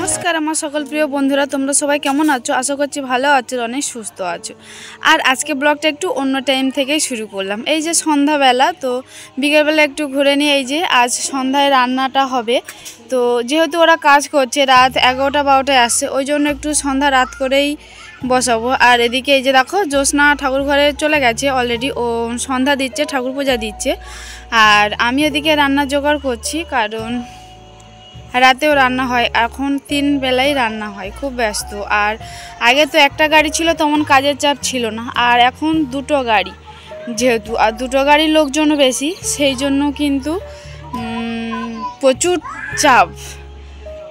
নমস্কার আমার সকল প্রিয় বন্ধুরা, তোমরা সবাই কেমন আছো? আশা করছি ভালো আছো, অনেক সুস্থ আছো। আর আজকে ব্লগটা একটু অন্য টাইম থেকেই শুরু করলাম। এই যে সন্ধ্যাবেলা, তো বিকেলবেলা একটু ঘুরে নিয়ে এই যে আজ সন্ধ্যায় রান্নাটা হবে। তো যেহেতু ওরা কাজ করছে, রাত 11টা 12টায় আসছে, ওই জন্য একটু সন্ধ্যা রাত করেই বসাবো। আর এদিকে এই যে দেখো জ্যোৎস্না ঠাকুর ঘরে চলে গেছে অলরেডি, ও সন্ধ্যা দিচ্ছে, ঠাকুর পূজা দিচ্ছে। আর আমি এদিকে রান্না জোগাড় করছি, কারণ রাতেও রান্না হয়, এখন 3 বেলাই রান্না হয়, খুব ব্যস্ত। আর আগে তো একটা গাড়ি ছিল, তেমন কাজের চাপ ছিল না, আর এখন 2টো গাড়ি যেহেতু, আর 2টো গাড়ির লোকজনও বেশি, সেই জন্য কিন্তু প্রচুর চাপ।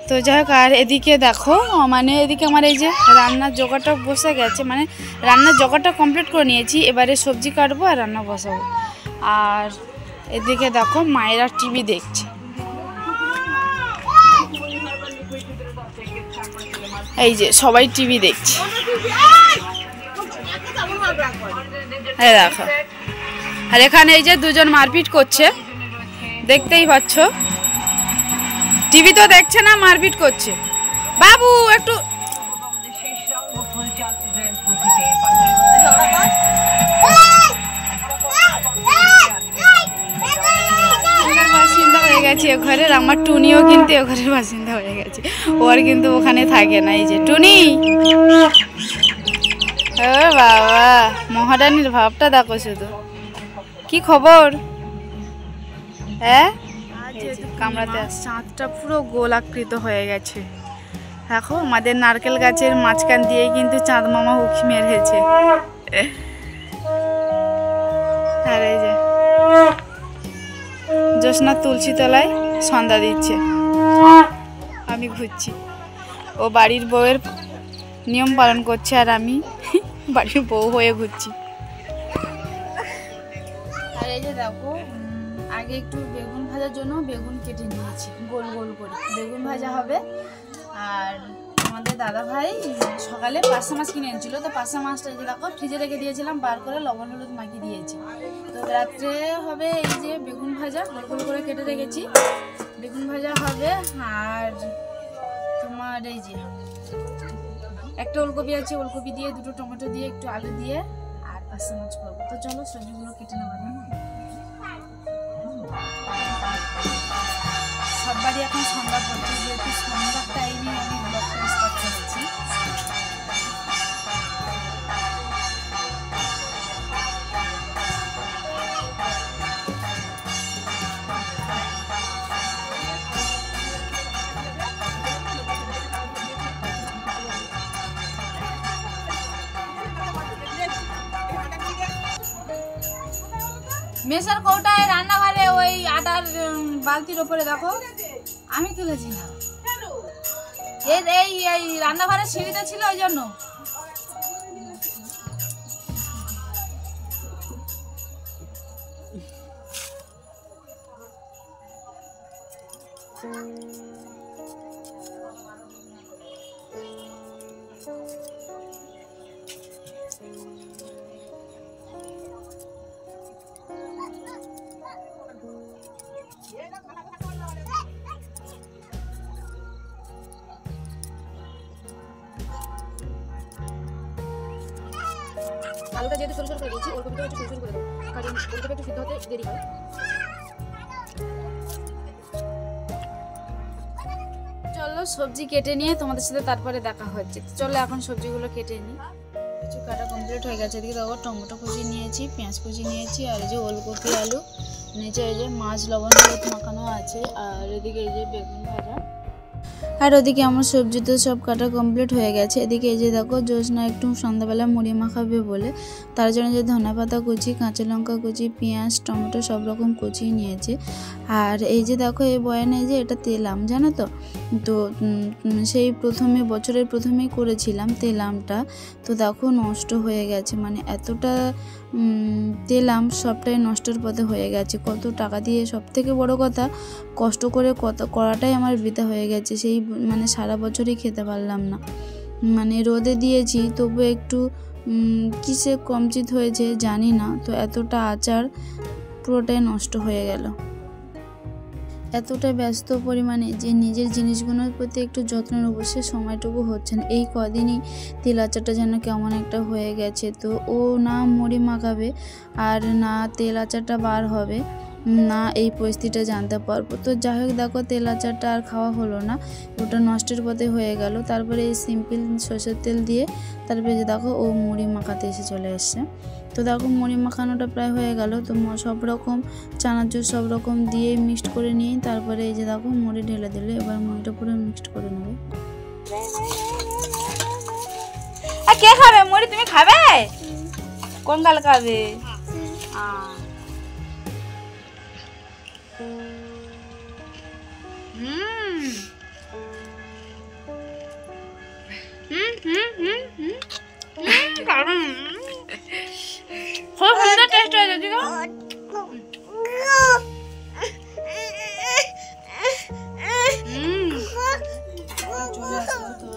তো যাই হোক, আর এদিকে দেখো মানে এদিকে আমার এই যে রান্নার জোগাড়টা বসে গেছে, মানে রান্নার জোগাড়টা কমপ্লিট করে নিয়েছি, এবারে সবজি কাটবো আর রান্না বসাবো। আর এদিকে দেখো মায়েরা টিভি দেখছে, এই যে সবাই টিভি দেখছে, দেখো। আর এখানে এই যে দুজন মারপিট করছে, দেখতেই পাচ্ছ। টিভি তো দেখছে না, মারপিট করছে। বাবু একটু বাসিন্দা হয়ে গেছে ও ঘরের, আমার টুনিও কিন্তু ও ঘরের বাসিন্দা হয়ে গেছে, ওর কিন্তু ওখানে থাকে না। এই যে টুনি, ও বাবা মহারানীর ভাবটা দেখো শুধু, কি খবর? হ্যাঁ, কামড়াতে চাঁদটা পুরো গোলাকৃত হয়ে গেছে। দেখো আমাদের নারকেল গাছের মাঝখান দিয়ে কিন্তু চাঁদ মামা উঁকি মেরেছে। আর এই যে জ্যোৎস্না তুলসী তলায় সন্ধ্যা দিচ্ছে, আমি ঘুরছি। ও বাড়ির বউয়ের নিয়ম পালন করছে, আর আমি বাড়ির বউ হয়ে ঘুরছি। আর এই যে দেখো, আগে একটু বেগুন ভাজার জন্য বেগুন কেটে নিয়েছি, গোল গোল করে বেগুন ভাজা হবে। আর আমাদের দাদা ভাই সকালে পার্শে মাছ কিনে এনেছিল, তো পার্শে মাছটা এই যে দেখো ফ্রিজে রেখে দিয়েছিলাম, বার করে লবণ হলুদ মাখিয়ে দিয়েছি। তো রাত্রে হবে এই যে বেগুন ভাজা, গোল গোল করে কেটে রেখেছি, বেগুন ভাজা হবে। আর তোমার এই যে একটা ওলকপি আছে, ওলকপি দিয়ে 2টো টমেটো দিয়ে একটু আলু দিয়ে আর পার্শে মাছ করবো। তো চলো সবজিগুলো কেটে নেওয়া যায়। সব বাড়ি এখন সন্ধ্যা পড়ছে, যেহেতু সন্ধ্যার টাইমে আমি ব্লগটা স্টার্ট করেছি। মেশার কৌটায় রান্নাঘরে ওই আটার বালতির ওপরে দেখো আমি তুলেছি না, এই রান্নাঘরের সিঁড়িতে ছিল, ওই জন্য। আলুটা যেহেতু সরু সরু করে দিয়েছি, ওলকপিটা একটু সরু সরু করে দেবো, কারণ ওলকপি একটু সিদ্ধ হতে দেরি হয়। চলো সবজি কেটে নিয়ে তোমাদের সাথে তারপরে দেখা হচ্ছে। চলো এখন সবজিগুলো কেটে নিই। কিছু কাটা কমপ্লিট হয়ে গেছে। এদিকে দেখো টমেটো কুচি নিয়েছি, পেঁয়াজ কুচি নিয়েছি, আর এই যে ওলকপি আলু, নিচে এই যে মাছ লবণ হলুদ মাখানো আছে, আর এদিকে এই যে বেগুন ভাজা। আর ওদিকে আমার সবজি তো সব কাটা কমপ্লিট হয়ে গেছে। এদিকে এই যে দেখো জ্যোৎস্না একটু সন্ধ্যাবেলা মুড়ি মাখাবে বলে তার জন্য যে ধনেপাতা কুচি, কাঁচা লঙ্কা কুচি, পেঁয়াজ টমেটো সব রকম কুচি নিয়েছে। আর এই যে দেখো এই বয়ানে যে এটা তেল আম, জানো তো, তো সেই প্রথমে বছরের প্রথমেই করেছিলাম তেল আমটা, তো দেখো নষ্ট হয়ে গেছে, মানে এতটা তেল আম সবটাই নষ্টের পথে হয়ে গেছে। কত টাকা দিয়ে, সব থেকে বড় কথা কষ্ট করে করাটাই আমার বৃথা হয়ে গেছে। সেই মানে সারা বছরই খেতে পারলাম না, মানে রোদে দিয়েছি তবু একটু কিসে কমচিত হয়েছে জানি না, তো এতটা আচার পুরোটাই নষ্ট হয়ে গেল। এতটা ব্যস্ত পরিমাণে যে নিজের জিনিসগুলোর প্রতি একটু যত্ন নেবো সে সময়টুকু হচ্ছে না। এই কদিনই তেল আচারটা যেন কেমন একটা হয়ে গেছে। তো ও না মুড়ি মাখাবে আর না তেল আচারটা বার হবে, না এই পরিস্থিতিটা জানতে পারবো। তো যাই হোক দেখো তেল আচারটা আর খাওয়া হলো না, ওটা নষ্টের পথে হয়ে গেল। তারপরে এই সিম্পল সরষের তেল দিয়ে তারপরে যে দেখো ও মুড়ি মাখাতে এসে চলে এসছে। তো দেখো মুড়ি মাখানোটা প্রায় হয়ে গেল। তো সব রকম চানাচুর সব রকম দিয়ে মিক্সড করে নিয়ে তারপরে এই যে দেখো মুড়ি ঢেলে দিলে এবার মুড়িটা পুরো মিক্সড করে নেবে। কে খাবে মুড়ি? তুমি খাবে? কোন গাল খাবে? খুব সুন্দর টেস্ট হয়েছে। ঠিক চলে আসলো। তো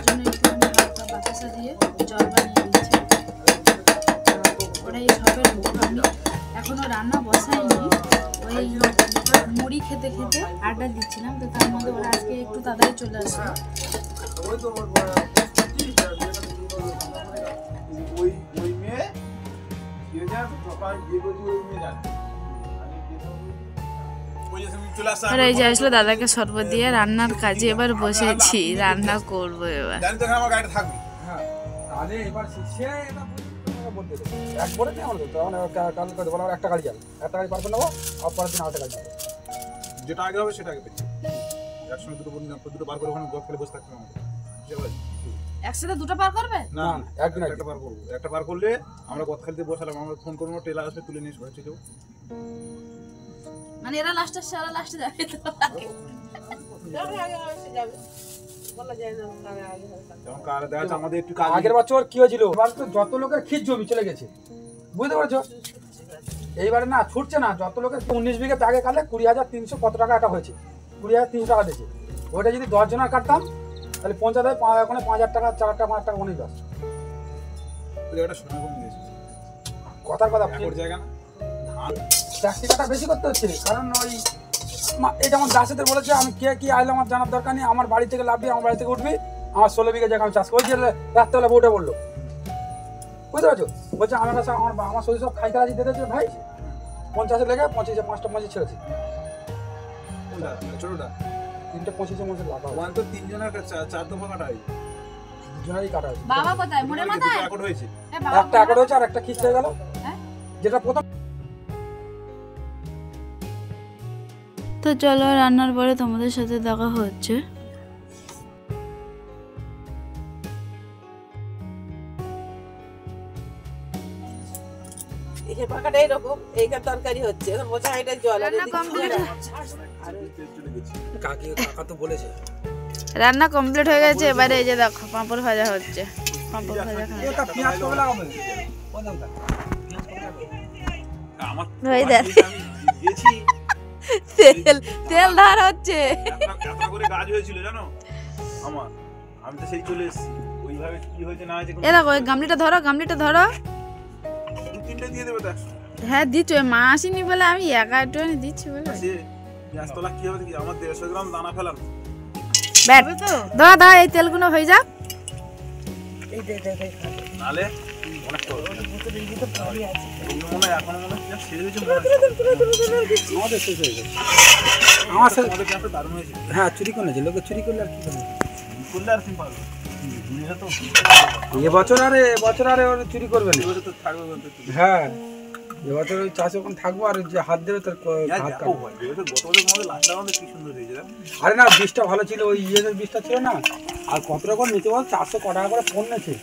জন্য একটু হালকা বাতাসা দিয়ে জল বানিয়ে দিচ্ছি। ওরা এই সবের আমি এখনো রান্না বসাইনি, ওই মুড়ি খেতে খেতে আড্ডা দিচ্ছিলাম। তো তার মধ্যে ওরা আজকে একটু তাড়াতাড়ি চলে আসলো। আর এই যে আসলে দাদাকে শরবত দিয়ে রান্নার কাজে এবার বসেছি, রান্না করবো এবার। যেটা আগে হবে সেটা আগে একসঙ্গে দুটো বার করে ওখানে খেলে বসে থাকতে হবে। একসাথে দুটো পার করবে না, একদিন একটা বার করবো। একটা বার করলে আমরা গত খেলতে বসালাম, আমরা ফোন করবো, টেলা আসবে তুলে নিয়ে ঘরে চলে যাবো। মানে এরা লাস্টে সারা লাস্টে যাবে তো আগের বছর কি হয়েছিল, যত লোকের ক্ষীর জমি চলে গেছে, বুঝতে পারছো? এইবারে না ছুটছে না, যত লোকের 19 বিঘে আগে কাটলে 20,300 কত টাকা এটা হয়েছে, 20,300 টাকা দিয়েছে। ওইটা যদি 10 জনের কাটতাম তাহলে পঞ্চায়েত ওখানে 5,000 টাকা 4 টাকা 5 টাকা অনেক গাছ। কথার কথা জায়গা না ট্যাক্সি কাটা বেশি করতে হচ্ছে, কারণ ওই এই যেমন দাসেদের বলেছে আমি কে কি আইলে আমার জানার দরকার নেই, আমার বাড়ি থেকে লাভবি, আমার বাড়ি থেকে উঠবি, আমার 16 বিঘা জায়গা আমি চাষ করি। রাত্রেবেলা বউটা বললো, বুঝতে পারছো? বলছে আমার কাছে আমার শরীর সব খাই কাজে দিতে ভাই 50 লেগে 25 5টা 5 ছেড়েছে। ছোটটা 3টে 25 মাসের লাভ ওয়ান তো 3 জনের 4 দফা কাটা হয়েছে, 2 জনেরই কাটা হয়েছে। বাবা কোথায়? মোড়ে মাথায় একট হয়েছে, একটা একট হয়েছে আর একটা খিস্ট হয়ে গেল, যেটা প্রথম। তো চলো রান্নার পরে তোমাদের সাথে দেখা হচ্ছে। তরকারি হচ্ছে জল রান্না কমপ্লিট হয়ে গেছে। এবারে এই যে দেখো পাঁপড় ভাজা হচ্ছে, পাঁপড় ভাজা তেল তেল ধার হচ্ছে। গাছ হয়েছিল জানো আমার, আমি তো সেই চলে এসেছি। ওইভাবে কি হয়েছে না হয়েছে, এ দেখো এই গামলিটা ধরো, গামলিটা ধরো। 2-3টে দিয়ে দেবে তো। হ্যাঁ দিচ্ছ, মা আসেনি বলে আমি একা একটু দিচ্ছি বলে। পেঁয়াজতলা কি হবে দেখি, আমার 150 গ্রাম দানা ফেলাম। দাদা দাদা এই তেলগুলো হয়ে যাক, নালে অনেক তো মনে হয় এখন মনে হয় শেষ হয়েছে, আমাদের শেষ হয়ে গেছে। আমার সাথে আমাদের ক্যাম্পে দারুণ হয়েছে। হ্যাঁ চুরি করেছে, লোকে চুরি করলে আর কি করবে, করলে আর সিম্পল তো এবছর আরে ওরা চুরি করবে না, তো থাকবে বলতে। হ্যাঁ এবছর ওই চাষ ওখানে থাকবো, আর যে হাত দেবে তার হাত কাটবো। আরে না বীজটা ভালো ছিল, ওই ইয়েদের বীজটা ছিল না, আর কত রকম নিতে বল 400 ক টাকা করে ফোন নেছে।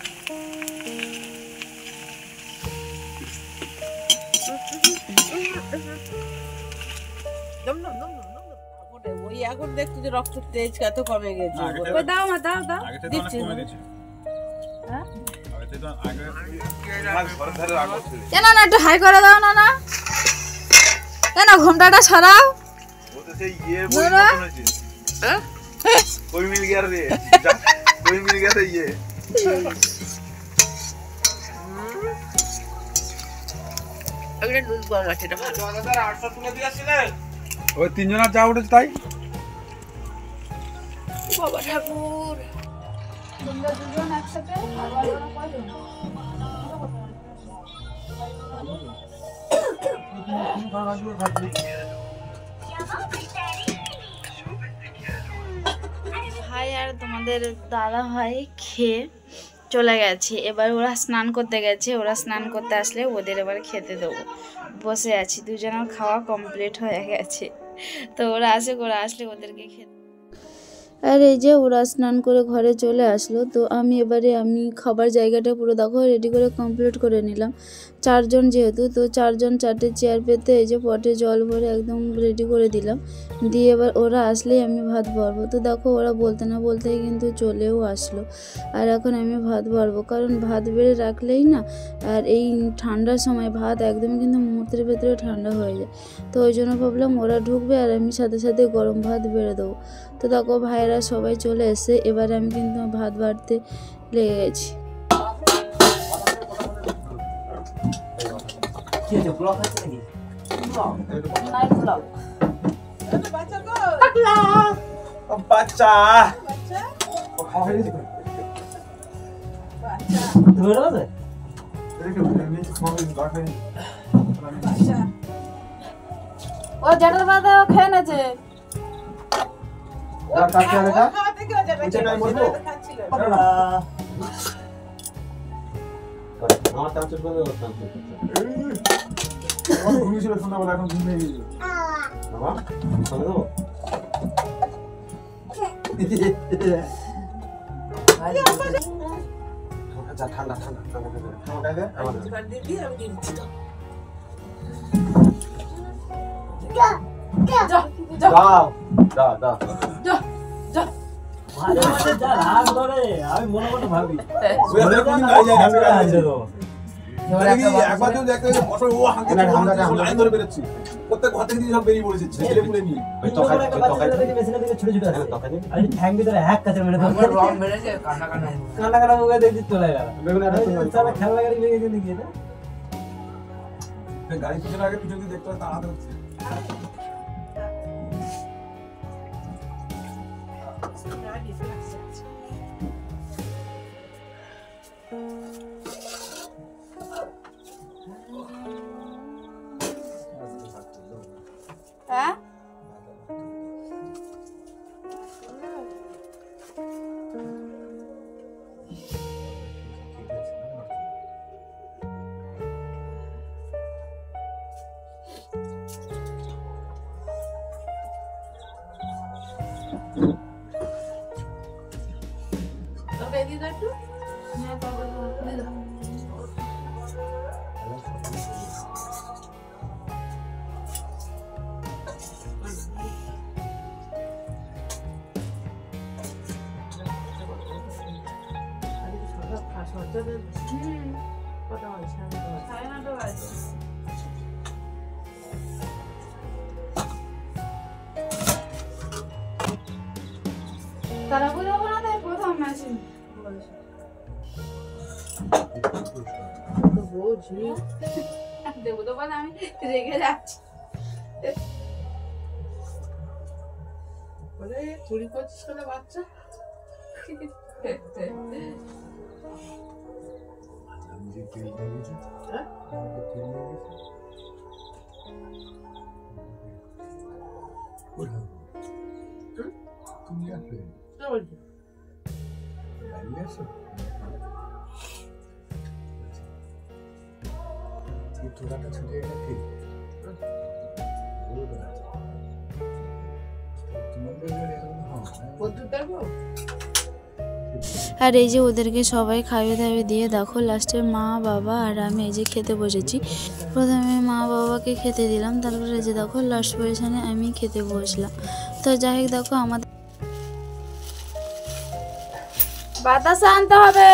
ওই এখন দেখছি যে রক্ত তেজ কত কমে গেছে। দাও মা দাও দাও দিচ্ছি। কেন না একটু হাই করে দাও না, না কেন ঘোমটাটা সরাও। ওই তিনজনের যা উঠেছে তাই। বাবা ঠাকুর, তোমরা দুজন একসাথে আবার ওরা কয়জন? ভাই আর তোমাদের দাদা ভাই খেয়ে চলে গেছে। এবার ওরা স্নান করতে গেছে, ওরা স্নান করতে আসলে ওদের এবার খেতে দেবো। বসে আছি, দুজনের খাওয়া কমপ্লিট হয়ে গেছে, তো ওরা আসলে ওদেরকে খেতে। আর এই যে ওরা স্নান করে ঘরে চলে আসলো, তো আমি খাবার জায়গাটা পুরো দেখো রেডি করে কমপ্লিট করে নিলাম। 4 জন যেহেতু, তো 4 জন 4টে চেয়ার পেতে এই যে পটে জল ভরে একদম রেডি করে দিলাম। দিয়ে এবার ওরা আসলেই আমি ভাত বাড়বো। তো দেখো ওরা বলতে না বলতেই কিন্তু চলেও আসলো। আর এখন আমি ভাত বাড়বো, কারণ ভাত বেড়ে রাখলেই না, আর এই ঠান্ডার সময় ভাত একদমই কিন্তু মুহূর্তের ভেতরে ঠান্ডা হয়ে যায়। তো ওই জন্য ভাবলাম ওরা ঢুকবে আর আমি সাথে সাথে গরম ভাত বেড়ে দেবো। তো দেখো ভাইয়েরা সবাই চলে এসে, এবারে আমি কিন্তু ভাত বাড়তে লেগে গেছি। বাচ্চা ও জেঠার বাদে ও খেয়ে নেছে। ঘুমিয়েছিল সন্ধ্যাবেলা, এখন ঘুমিয়ে গেছিল। বাবা সঙ্গে দেবো ঠান্ডা ঠান্ডা আমি মনে মনে ভাবি একবার দেখতে বছর ও লাইন ধরে বেরোচ্ছি, প্রত্যেক ঘর থেকে সব বেরিয়ে পড়েছে ছেলে পুলে নিয়ে। ঠ্যাং ভিতরে এক কাছে মেরে কান্না কান্না মুখে দেখি চলে গেল। খেলনা গাড়ি লেগে গেলে গিয়ে গাড়ি পিছনে আগে পিছন দিয়ে দেখতে হয়, তাড়াতে হচ্ছে। হ্যাঁ তারা বলে না প্রথম মেশিন দেবো তো বলে আমি রেগে যাচ্ছি। চুরি করছিস কোনো বাচ্চা? আর এই যে ওদেরকে সবাই খাইয়ে দাইয়ে দিয়ে দেখো লাস্টে মা বাবা আর আমি এই যে খেতে বসেছি। প্রথমে মা বাবাকে খেতে দিলাম, তারপরে এই যে দেখো লাস্ট পজিশনে আমি খেতে বসলাম। তো যাই হোক দেখো আমাদের বাতাস আনতে হবে,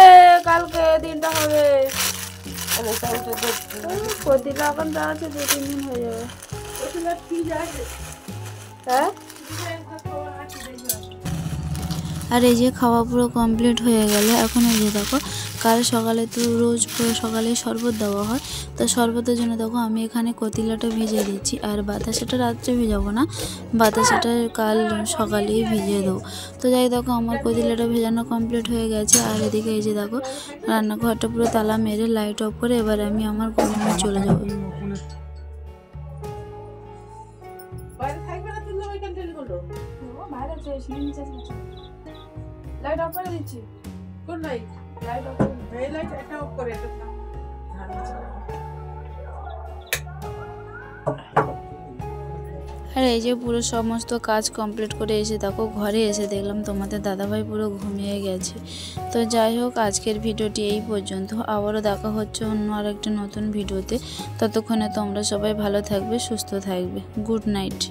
কালকে দিনটা হবে প্রতিটা এখন তো আছে 2-3 দিন হয়ে যাবে। হ্যাঁ আর এই যে খাওয়া পুরো কমপ্লিট হয়ে গেল। এখন এই যে দেখো কাল সকালে তো রোজ সকালেই শরবত দেওয়া হয়, তো শরবতের জন্য দেখো আমি এখানে কতিলাটা ভিজিয়ে দিচ্ছি। আর বাতাসাটা রাত্রে ভিজাবো না, বাতাসাটা কাল সকালেই ভিজিয়ে দেবো। তো যাই দেখো আমার কতিলাটা ভেজানো কমপ্লিট হয়ে গেছে। আর এদিকে এই যে দেখো রান্নাঘরটা পুরো তালা মেরে লাইট অফ করে এবার আমি আমার ঘরে চলে যাবো। বাইরে থাকবে না, তুই ওইখান থেকে বলো লাইট অফ করে দিচ্ছি। কোন লাইট? লাইট অফ এই লাইট এটা অফ করে এটা থাক। আর এই যে পুরো সমস্ত কাজ কমপ্লিট করে এসে দেখো ঘরে এসে দেখলাম তোমাদের দাদাভাই পুরো ঘুমিয়ে গেছে। তো যাই হোক আজকের ভিডিওটি এই পর্যন্ত, আবারও দেখা হচ্ছে অন্য আরেকটা নতুন ভিডিওতে। ততক্ষণে তোমরা সবাই ভালো থাকবে, সুস্থ থাকবে। Good night.